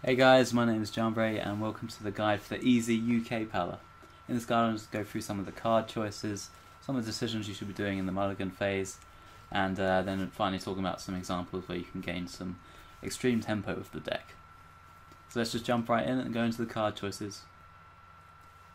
Hey guys, my name is Jambre and welcome to the guide for the easy UK Pala. In this guide I'll just go through some of the card choices, some of the decisions you should be doing in the Mulligan phase, and then finally talking about some examples where you can gain some extreme tempo with the deck. So let's just jump right in and go into the card choices.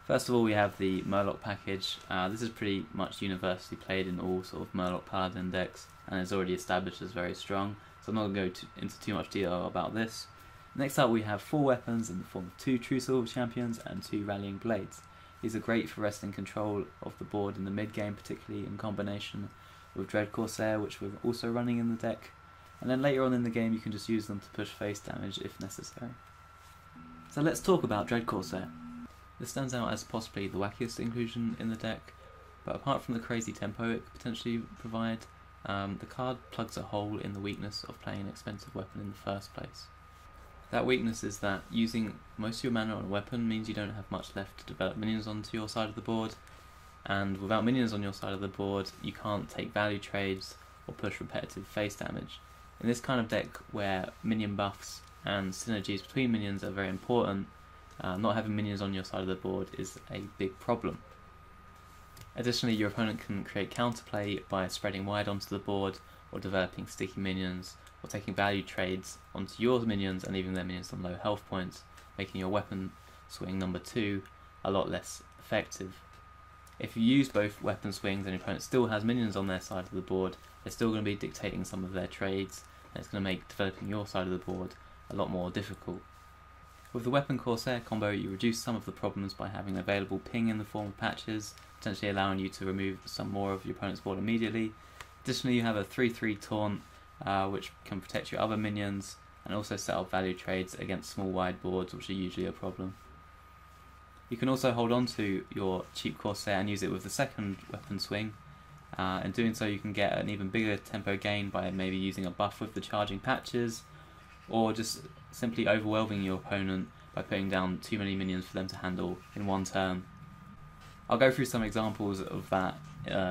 First of all, we have the Murloc package. This is pretty much universally played in all sort of Murloc Paladin decks and is already established as very strong, so I'm not going to go into too much detail about this. Next up we have 4 weapons in the form of 2 True Silver Champions and 2 Rallying Blades. These are great for wresting control of the board in the mid game, particularly in combination with Dread Corsair, which we're also running in the deck, and then later on in the game you can just use them to push face damage if necessary. So let's talk about Dread Corsair. This stands out as possibly the wackiest inclusion in the deck, but apart from the crazy tempo it could potentially provide, the card plugs a hole in the weakness of playing an expensive weapon in the first place. That weakness is that using most of your mana on a weapon means you don't have much left to develop minions onto your side of the board, and without minions on your side of the board you can't take value trades or push repetitive face damage. In this kind of deck where minion buffs and synergies between minions are very important, not having minions on your side of the board is a big problem. Additionally, your opponent can create counterplay by spreading wide onto the board or developing sticky minions, or taking value trades onto your minions and leaving their minions on low health points, making your weapon swing number 2 a lot less effective. If you use both weapon swings and your opponent still has minions on their side of the board, they're still going to be dictating some of their trades, and it's going to make developing your side of the board a lot more difficult. With the Weapon Corsair combo, you reduce some of the problems by having available ping in the form of patches, potentially allowing you to remove some more of your opponent's board immediately. Additionally, you have a 3/3 taunt, which can protect your other minions and also set up value trades against small wide boards, which are usually a problem. You can also hold on to your cheap Corsair and use it with the second weapon swing. In doing so you can get an even bigger tempo gain by maybe using a buff with the charging patches, or just simply overwhelming your opponent by putting down too many minions for them to handle in one turn. I'll go through some examples of that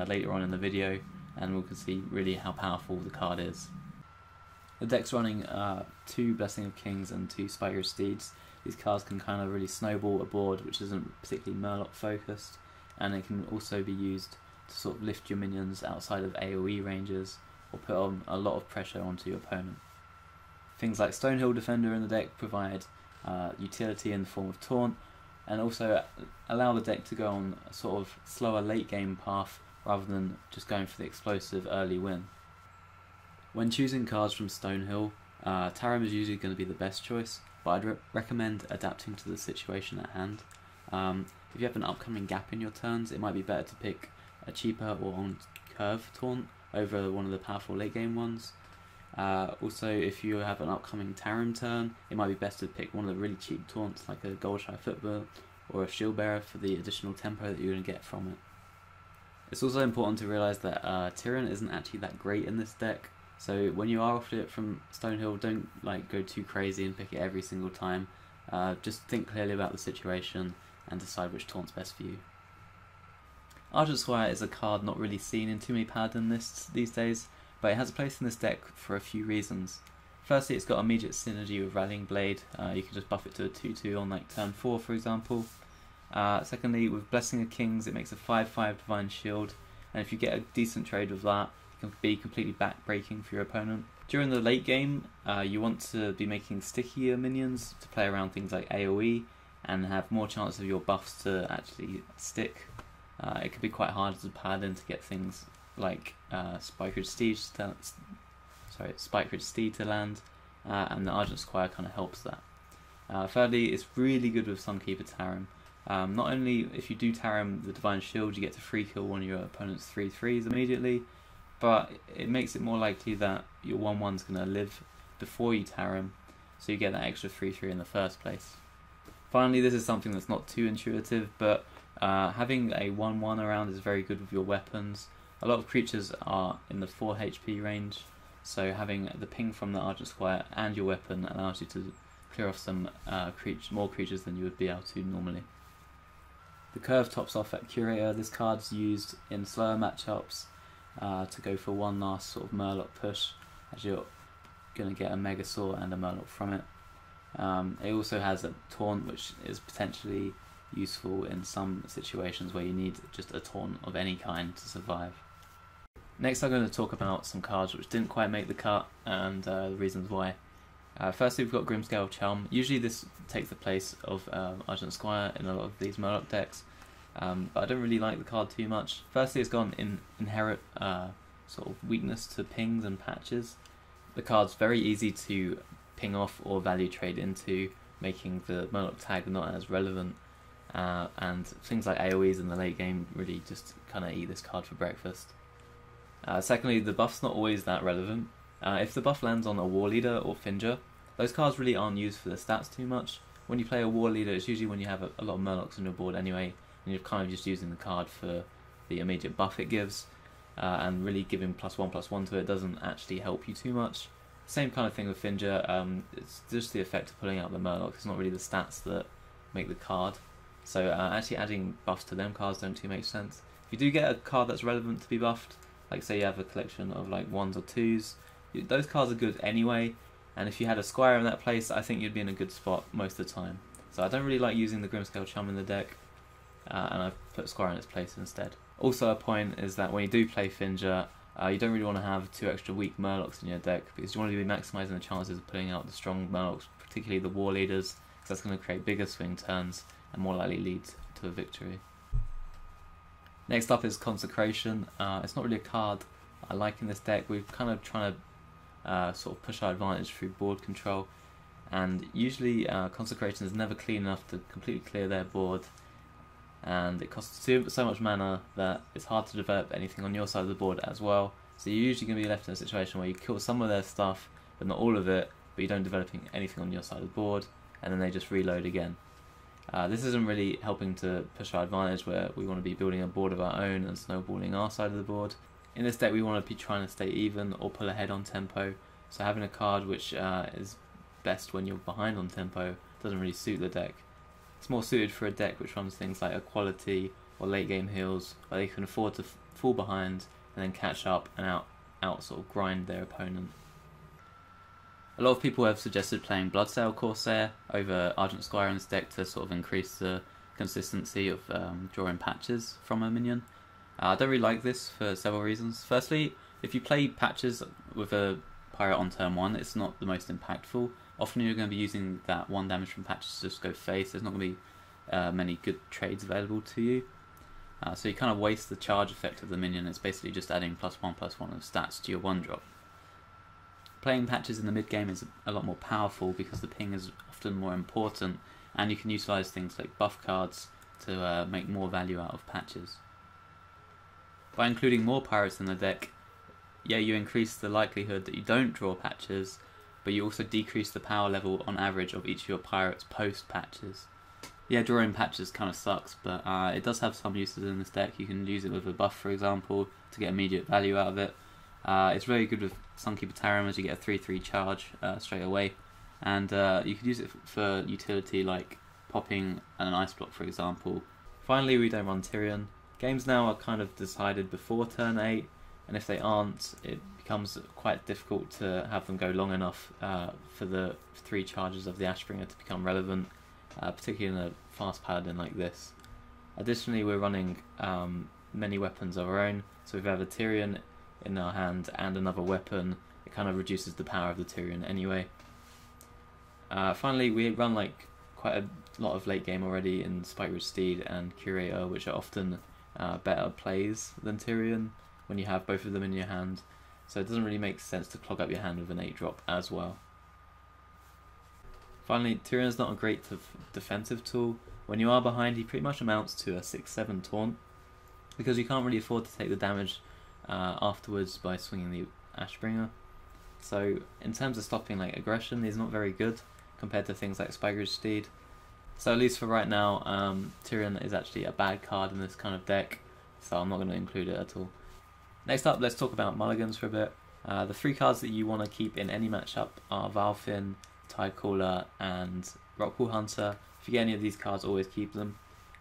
later on in the video, and we can see really how powerful the card is. The deck's running 2 Blessing of Kings and 2 Spike Steeds. These cards can kind of really snowball a board which isn't particularly Murloc focused, and it can also be used to sort of lift your minions outside of AoE ranges or put on a lot of pressure onto your opponent. Things like Stonehill Defender in the deck provide utility in the form of taunt, and also allow the deck to go on a sort of slower late game path rather than just going for the explosive early win. When choosing cards from Stonehill, Tarim is usually going to be the best choice, but I'd recommend adapting to the situation at hand. If you have an upcoming gap in your turns, it might be better to pick a cheaper or on curve taunt over one of the powerful late game ones. Also, if you have an upcoming Tarim turn, it might be best to pick one of the really cheap taunts like a Goldshy Football or a Shield Bearer for the additional tempo that you're going to get from it. It's also important to realise that Tyrion isn't actually that great in this deck, so when you are offered it from Stonehill, don't go too crazy and pick it every single time. Just think clearly about the situation and decide which taunt's best for you. Argent Squire is a card not really seen in too many Paladin lists these days, but it has a place in this deck for a few reasons. Firstly, it's got immediate synergy with Rallying Blade. You can just buff it to a 2/2 on turn 4 for example. Secondly, with Blessing of Kings it makes a 5/5 Divine Shield, and if you get a decent trade with that, it can be completely back-breaking for your opponent. During the late game, you want to be making stickier minions to play around things like AoE and have more chance of your buffs to actually stick. It can be quite hard as a Paladin to get things like Spike Steed to land, and the Argent Squire kind of helps that. Thirdly, it's really good with Sunkeeper Tarim. Not only if you do Tarim the Divine Shield you get to free kill one of your opponent's 3/3s immediately, but it makes it more likely that your 1/1's going to live before you Tarim, so you get that extra 3/3 in the first place. Finally, this is something that's not too intuitive, but having a 1/1 around is very good with your weapons. A lot of creatures are in the 4 HP range, so having the ping from the Argent Squire and your weapon allows you to clear off some more creatures than you would be able to normally. The curve tops off at Curator. This card's used in slower matchups to go for one last sort of Murloc push, as you're going to get a Megasaur and a Murloc from it. It also has a taunt, which is potentially useful in some situations where you need just a taunt of any kind to survive. Next, I'm going to talk about some cards which didn't quite make the cut and the reasons why. Firstly, we've got Grimscale Chum. Usually this takes the place of Argent Squire in a lot of these Murloc decks, but I don't really like the card too much. Firstly, it's got an inherent sort of weakness to pings and patches. The card's very easy to ping off or value trade into, making the Murloc tag not as relevant, and things like AoEs in the late game really just kind of eat this card for breakfast. Secondly, the buff's not always that relevant. If the buff lands on a War Leader or Finger, those cards really aren't used for the stats too much. When you play a War Leader, it's usually when you have a lot of Murlocs on your board anyway, and you're kind of just using the card for the immediate buff it gives, and really giving +1/+1 to it doesn't actually help you too much. Same kind of thing with Finger, it's just the effect of pulling out the Murloc, it's not really the stats that make the card. So actually adding buffs to them cards don't too make sense. If you do get a card that's relevant to be buffed, like say you have a collection of like 1s or 2s, those cards are good anyway, and if you had a Squire in that place, I think you'd be in a good spot most of the time. So I don't really like using the Grimscale Chum in the deck, and I've put Squire in its place instead. Also a point is that when you do play Finger, you don't really want to have 2 extra weak Murlocs in your deck, because you want to be maximising the chances of pulling out the strong Murlocs, particularly the War Leaders, because that's going to create bigger swing turns and more likely lead to a victory. Next up is Consecration. It's not really a card I like in this deck. We're kind of trying to sort of push our advantage through board control, and usually Consecration is never clean enough to completely clear their board, and it costs so much mana that it's hard to develop anything on your side of the board as well. So you're usually going to be left in a situation where you kill some of their stuff, but not all of it, but you don't develop anything on your side of the board, and then they just reload again. This isn't really helping to push our advantage, where we want to be building a board of our own and snowballing our side of the board. In this deck we want to be trying to stay even or pull ahead on tempo, so having a card which is best when you're behind on tempo doesn't really suit the deck. It's more suited for a deck which runs things like Equality or late game heals, where they can afford to fall behind and then catch up and out sort of grind their opponent. A lot of people have suggested playing Bloodsail Corsair over Argent Squire in this deck to sort of increase the consistency of drawing patches from a minion. I don't really like this for several reasons. Firstly, if you play patches with a pirate on turn 1, it's not the most impactful. Often you're going to be using that 1 damage from patches to just go face. There's not going to be many good trades available to you. So you kind of waste the charge effect of the minion. It's basically just adding +1/+1 of stats to your 1-drop. Playing patches in the mid game is a lot more powerful because the ping is often more important, and you can utilise things like buff cards to make more value out of patches. By including more pirates in the deck, yeah, you increase the likelihood that you don't draw patches, but you also decrease the power level on average of each of your pirates post patches. Yeah, drawing patches kind of sucks, but it does have some uses in this deck. You can use it with a buff, for example, to get immediate value out of it. It's very good with Sunkeeper Tarim, as you get a 3/3 charge straight away, and you could use it for utility like popping and an ice block, for example. Finally, we don't run Tyrion. Games now are kind of decided before turn 8, and if they aren't, it becomes quite difficult to have them go long enough for the 3 charges of the Ashbringer to become relevant, particularly in a fast paladin like this. Additionally, we're running many weapons of our own, so if we have a Tyrion in our hand and another weapon, it kind of reduces the power of the Tyrion anyway. Finally, we run like quite a lot of late game already in Spike Ridge Steed and Curator, which are often better plays than Tyrion when you have both of them in your hand, so it doesn't really make sense to clog up your hand with an 8-drop as well. Finally, Tyrion is not a great defensive tool. When you are behind, he pretty much amounts to a 6/7 taunt, because you can't really afford to take the damage afterwards by swinging the Ashbringer. So in terms of stopping like aggression, he's not very good compared to things like Spike Ridge Steed. So at least for right now, Tyrion is actually a bad card in this kind of deck, so I'm not going to include it at all. Next up, let's talk about mulligans for a bit. The 3 cards that you want to keep in any matchup are Valfin, Tidecaller, and Rockpool Hunter. If you get any of these cards, always keep them.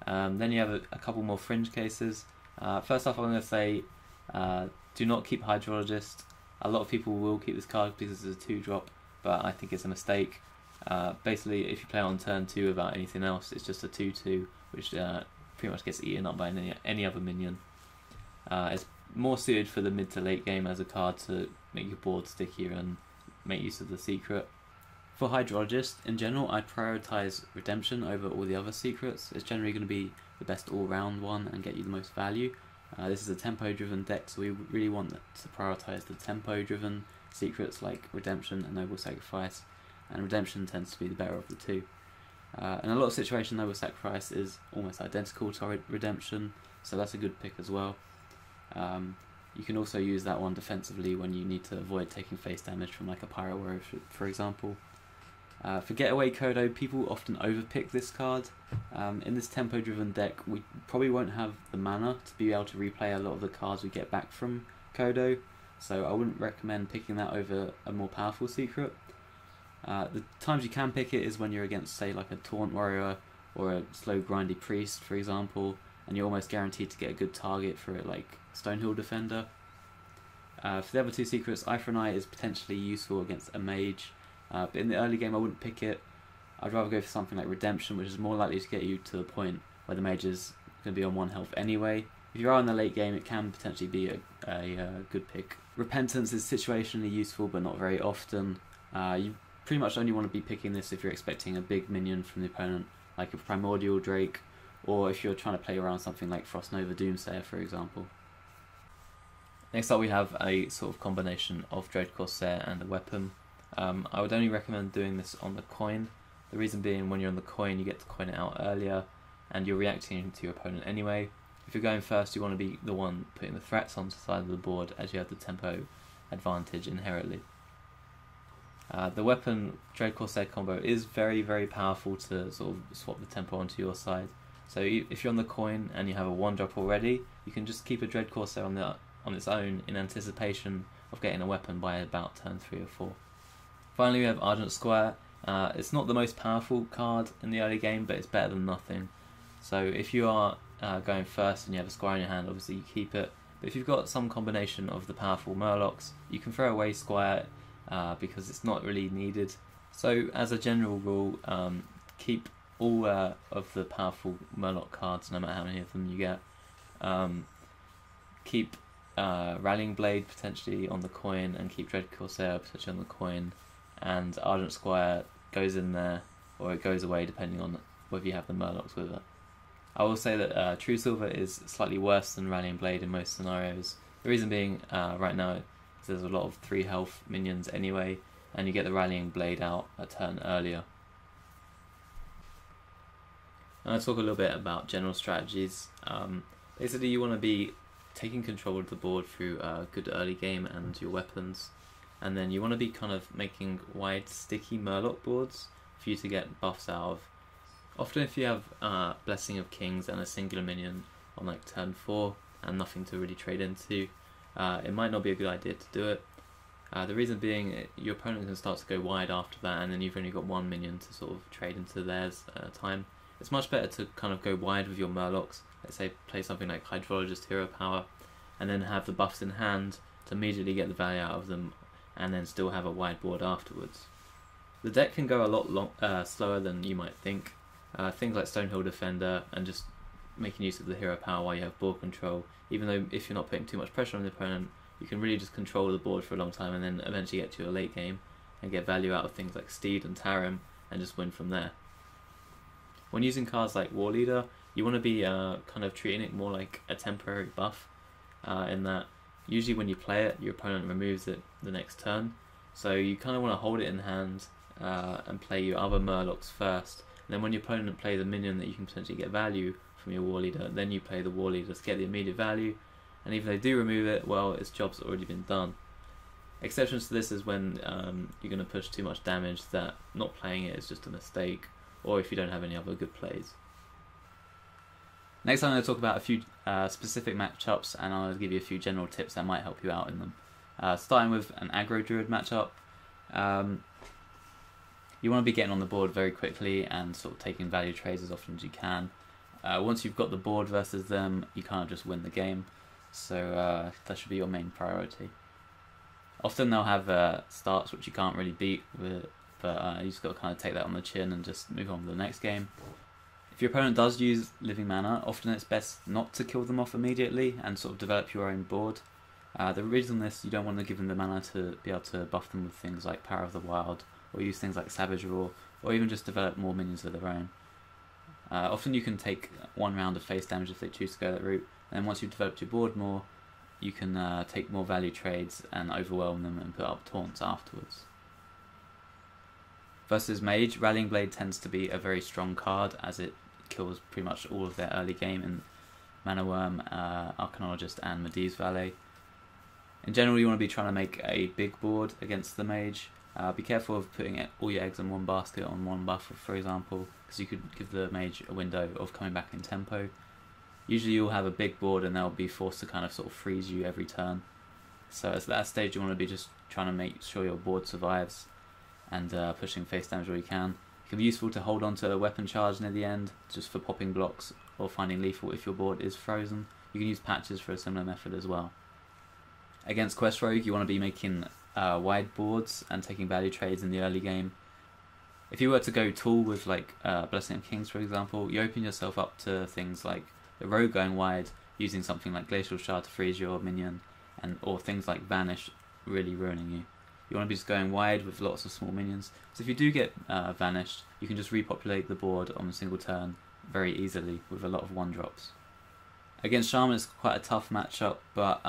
Then you have a couple more fringe cases. First off, I'm going to say do not keep Hydrologist. A lot of people will keep this card because it's a 2-drop, but I think it's a mistake. Basically, if you play on turn 2 without anything else, it's just a 2/2, which pretty much gets eaten up by any other minion. It's more suited for the mid to late game as a card to make your board stickier and make use of the secret. For Hydrologist, in general, I'd prioritise Redemption over all the other secrets. It's generally going to be the best all-round one and get you the most value. This is a tempo-driven deck, so we really want to prioritise the tempo-driven secrets like Redemption and Noble Sacrifice, and Redemption tends to be the better of the two. In a lot of situations, Noble Sacrifice is almost identical to Redemption, so that's a good pick as well. You can also use that one defensively when you need to avoid taking face damage from like a Pyro Warrior, for example. For Getaway Kodo, people often overpick this card. In this tempo-driven deck, we probably won't have the mana to be able to replay a lot of the cards we get back from Kodo, so I wouldn't recommend picking that over a more powerful secret. The times you can pick it is when you're against, say, like a Taunt Warrior or a slow grindy Priest, for example, and you're almost guaranteed to get a good target for it, like Stonehill Defender. For the other two secrets, Eye for an Eye is potentially useful against a Mage, but in the early game I wouldn't pick it. I'd rather go for something like Redemption, which is more likely to get you to the point where the Mage is going to be on 1 health anyway. If you are in the late game, it can potentially be a good pick. Repentance is situationally useful, but not very often. You pretty much only want to be picking this if you're expecting a big minion from the opponent, like a Primordial Drake, or if you're trying to play around something like Frost Nova Doomsayer, for example. Next up we have a sort of combination of Dread Corsair and a weapon. I would only recommend doing this on the coin. The reason being, when you're on the coin, you get to coin it out earlier, and you're reacting to your opponent anyway. If you're going first, you want to be the one putting the threats on the side of the board, as you have the tempo advantage inherently. The weapon Dread Corsair combo is very, very powerful to sort of swap the tempo onto your side. So if you're on the coin and you have a 1-drop already, you can just keep a Dread Corsair on its own in anticipation of getting a weapon by about turn 3 or 4. Finally, we have Argent Squire. It's not the most powerful card in the early game, but it's better than nothing. So if you are going first and you have a Squire in your hand, obviously you keep it. But if you've got some combination of the powerful Murlocs, you can throw away Squire because it's not really needed. So as a general rule, keep all of the powerful Murloc cards, no matter how many of them you get. Keep Rallying Blade potentially on the coin, and keep Dread Corsair potentially on the coin, and Argent Squire goes in there, or it goes away depending on whether you have the Murlocs with it. I will say that True Silver is slightly worse than Rallying Blade in most scenarios. The reason being, right now, is there's a lot of 3 health minions anyway, and you get the Rallying Blade out a turn earlier. And I'll talk a little bit about general strategies. Basically, you want to be taking control of the board through a good early game and your weapons, and then you want to be kind of making wide, sticky Murloc boards for you to get buffs out of. Often if you have Blessing of Kings and a singular minion on like turn 4 and nothing to really trade into, it might not be a good idea to do it. The reason being, your opponent can start to go wide after that, and then you've only got 1 minion to sort of trade into theirs at a time. It's much better to kind of go wide with your Murlocs. Let's say play something like Hydrologist Hero Power, and then have the buffs in hand to immediately get the value out of them, and then still have a wide board afterwards. The deck can go a lot slower than you might think. Things like Stonehill Defender and just making use of the hero power while you have board control, even though if you're not putting too much pressure on the opponent, you can really just control the board for a long time and then eventually get to your late game and get value out of things like Steed and Tarim and just win from there. When using cards like War Leader, you want to be kind of treating it more like a temporary buff, in that usually when you play it, your opponent removes it the next turn, so you kind of want to hold it in hand and play your other Murlocs first, and then when your opponent plays a minion that you can potentially get value from your War Leader, then you play the War Leader to get the immediate value, and if they do remove it, well, its job's already been done. Exceptions to this is when you're going to push too much damage that not playing it is just a mistake, or if you don't have any other good plays. Next I'm going to talk about a few specific matchups, and I'm going to give you a few general tips that might help you out in them. Starting with an aggro druid matchup. You want to be getting on the board very quickly and sort of taking value trades as often as you can. Once you've got the board versus them, you can't just win the game, so that should be your main priority. Often they'll have starts which you can't really beat but you just got to kind of take that on the chin and just move on to the next game. If your opponent does use living mana, often it's best not to kill them off immediately and sort of develop your own board. The reason this, you don't want to give them the mana to be able to buff them with things like Power of the Wild, or use things like Savage Roar, or even just develop more minions of their own. Often you can take one round of face damage if they choose to go that route, and then once you've developed your board more, you can take more value trades and overwhelm them and put up taunts afterwards. Versus Mage, Rallying Blade tends to be a very strong card as it kills pretty much all of their early game in Mana Worm, Arcanologist and Medivh's Valet. In general, you want to be trying to make a big board against the Mage. Be careful of putting all your eggs in one basket on one buffer, for example, because you could give the Mage a window of coming back in tempo. Usually you'll have a big board and they'll be forced to kind of sort of freeze you every turn. So at that stage you want to be just trying to make sure your board survives and pushing face damage where you can. It can be useful to hold on to a weapon charge near the end, just for popping blocks or finding lethal if your board is frozen. You can use patches for a similar method as well. Against Quest Rogue, you want to be making wide boards and taking value trades in the early game. If you were to go tall with like Blessing of Kings, for example, you open yourself up to things like the Rogue going wide, using something like Glacial Shard to freeze your minion, or things like Vanish really ruining you. You want to be just going wide with lots of small minions. So if you do get vanished, you can just repopulate the board on a single turn very easily with a lot of 1-drops. Against Shaman it's quite a tough matchup, but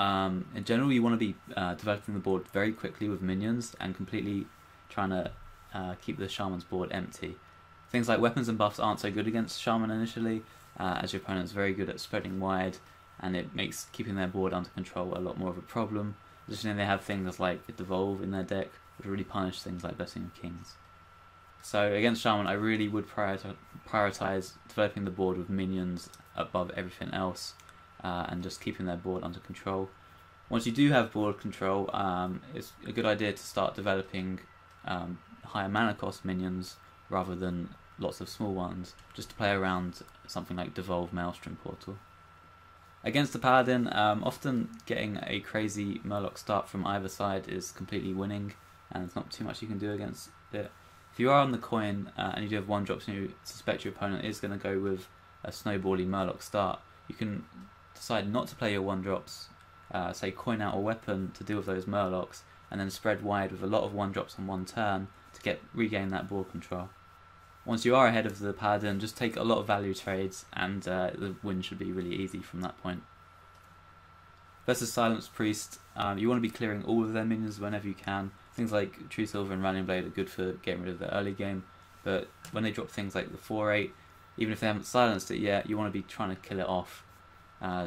in general you want to be developing the board very quickly with minions and completely trying to keep the Shaman's board empty. Things like weapons and buffs aren't so good against Shaman initially, as your opponent's very good at spreading wide, and it makes keeping their board under control a lot more of a problem. Additionally, they have things like Devolve in their deck, which really punish things like Blessing of Kings. So against Shaman, I really would prioritize developing the board with minions above everything else, and just keeping their board under control. Once you do have board control, it's a good idea to start developing higher mana cost minions rather than lots of small ones, just to play around something like Devolve Maelstrom Portal. Against the Paladin, often getting a crazy Murloc start from either side is completely winning, and there's not too much you can do against it. If you are on the coin and you do have 1-drops and you suspect your opponent is going to go with a snowbally Murloc start, you can decide not to play your 1-drops, say coin out a weapon to deal with those Murlocs, and then spread wide with a lot of 1-drops on one turn to regain that board control. Once you are ahead of the Paladin, just take a lot of value trades and the win should be really easy from that point. Versus Silence Priest, you want to be clearing all of their minions whenever you can. Things like True Silver and Rallying Blade are good for getting rid of the early game, but when they drop things like the 4-8, even if they haven't silenced it yet, you want to be trying to kill it off,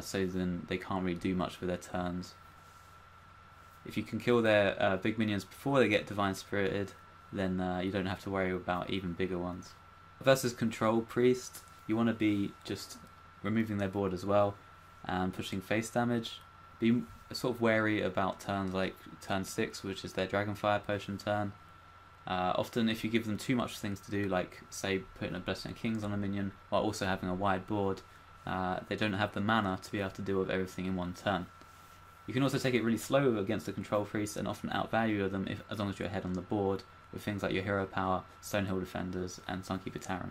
so then they can't really do much with their turns. If you can kill their big minions before they get Divine Spirited, then you don't have to worry about even bigger ones. Versus Control Priest, you want to be just removing their board as well and pushing face damage. Be sort of wary about turns like turn 6, which is their Dragonfire Potion turn. Often if you give them too much things to do, like say putting a Blessing of Kings on a minion while also having a wide board, they don't have the mana to be able to deal with everything in one turn. You can also take it really slow against the Control Priest and often outvalue them as long as you're ahead on the board, with things like your Hero Power, Stonehill Defenders and Sunkeeper Taren.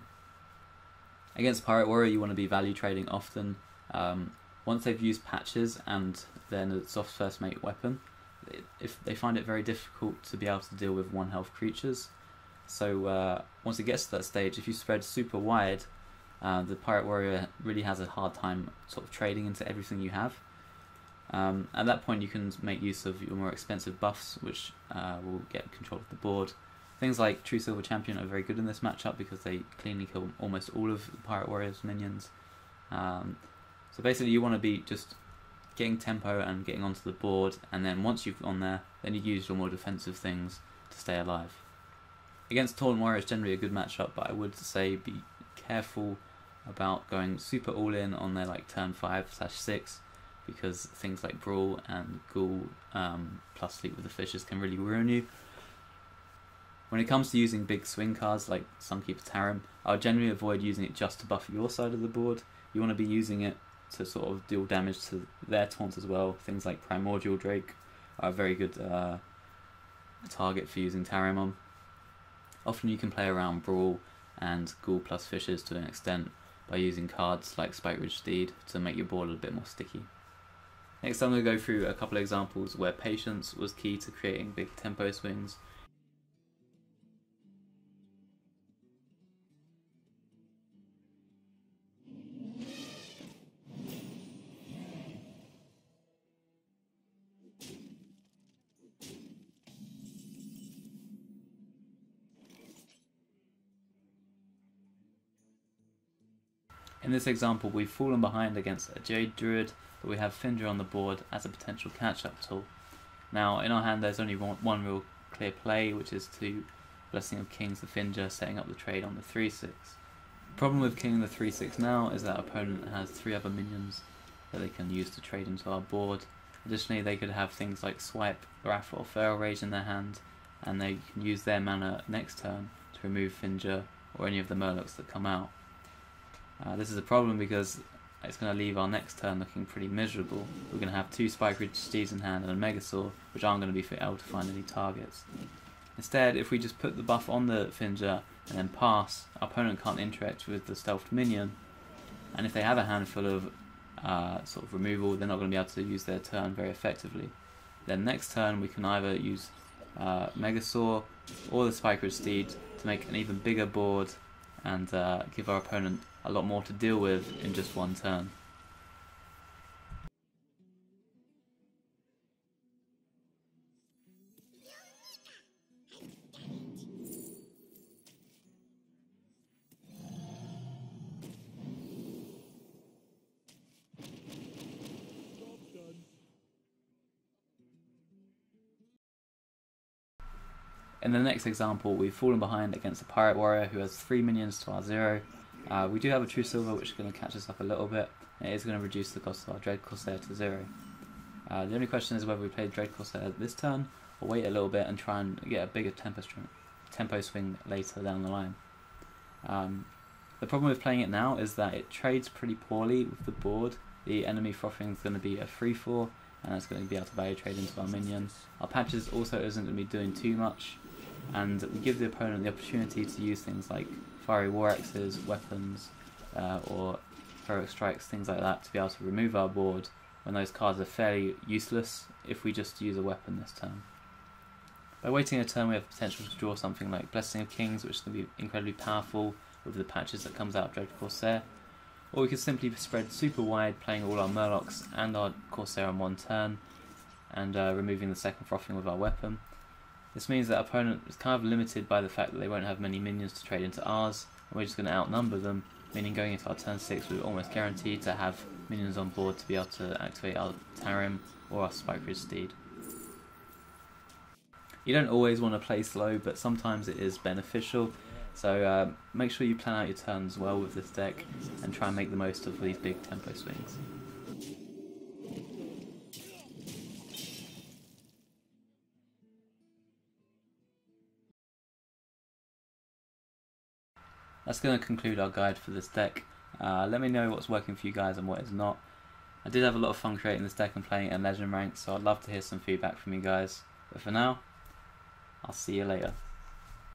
Against Pirate Warrior you want to be value trading often. Once they've used patches and then a soft first mate weapon, if they find it very difficult to be able to deal with 1-health creatures. So once it gets to that stage, if you spread super wide, the Pirate Warrior really has a hard time sort of trading into everything you have. At that point you can make use of your more expensive buffs, which will get control of the board. Things like True Silver Champion are very good in this matchup because they cleanly kill almost all of the Pirate Warrior's minions. So basically you want to be just getting tempo and getting onto the board, and then once you've gone there, then you use your more defensive things to stay alive. Against Taunt Warrior is generally a good matchup, but I would say be careful about going super all in on their like turn 5/6, because things like Brawl and Ghoul plus Sleep with the Fishes can really ruin you. When it comes to using big swing cards like Sunkeeper Taren, I would generally avoid using it just to buff your side of the board. You want to be using it to sort of deal damage to their taunts as well. Things like Primordial Drake are a very good target for using Taren on. Often you can play around Brawl and Ghoul plus Fishes to an extent by using cards like Spike Ridge Steed to make your board a bit more sticky. Next I'm going to go through a couple of examples where patience was key to creating big tempo swings. In this example, we've fallen behind against a Jade Druid, but we have Findra on the board as a potential catch-up tool. Now, in our hand there's only one real clear play, which is to Blessing of Kings the Findra, setting up the trade on the 3-6. The problem with King the 3-6 now is that our opponent has 3 other minions that they can use to trade into our board. Additionally, they could have things like Swipe, Wrath or Feral Rage in their hand, and they can use their mana next turn to remove Findra or any of the Murlocs that come out. This is a problem because it's going to leave our next turn looking pretty miserable. We're going to have 2 Spike Ridge Steeds in hand and a Megasaur, which aren't going to be able to find any targets. Instead, if we just put the buff on the Findra and then pass, our opponent can't interact with the stealthed minion, and if they have a handful of sort of removal, they're not going to be able to use their turn very effectively. Then next turn we can either use Megasaur or the Spike Ridge Steed to make an even bigger board and give our opponent a lot more to deal with in just one turn. In the next example, we've fallen behind against a Pirate Warrior who has 3 minions to our 0. We do have a True Silver which is going to catch us up a little bit, and it is going to reduce the cost of our Dread Corsair to 0. The only question is whether we play Dread Corsair this turn, or wait a little bit and try and get a bigger tempo swing later down the line. The problem with playing it now is that it trades pretty poorly with the board. The enemy frothing is going to be a 3-4, and it's going to be able to value trade into our minion. Our patches also isn't going to be doing too much, and we give the opponent the opportunity to use things like Fiery War Axes, weapons, or Heroic Strikes, things like that, to be able to remove our board when those cards are fairly useless if we just use a weapon this turn. By waiting a turn, we have potential to draw something like Blessing of Kings, which is going to be incredibly powerful with the patches that comes out of Dread Corsair, or we could simply spread super wide, playing all our Murlocs and our Corsair on one turn, and removing the second frothing with our weapon. This means that our opponent is kind of limited by the fact that they won't have many minions to trade into ours, and we're just going to outnumber them, meaning going into our turn 6 we're almost guaranteed to have minions on board to be able to activate our Tarim or our Spike Ridge Steed. You don't always want to play slow, but sometimes it is beneficial, so make sure you plan out your turns well with this deck and try and make the most of these big tempo swings. That's going to conclude our guide for this deck. Let me know what's working for you guys and what is not. I did have a lot of fun creating this deck and playing it in Legend rank, so I'd love to hear some feedback from you guys. But for now, I'll see you later.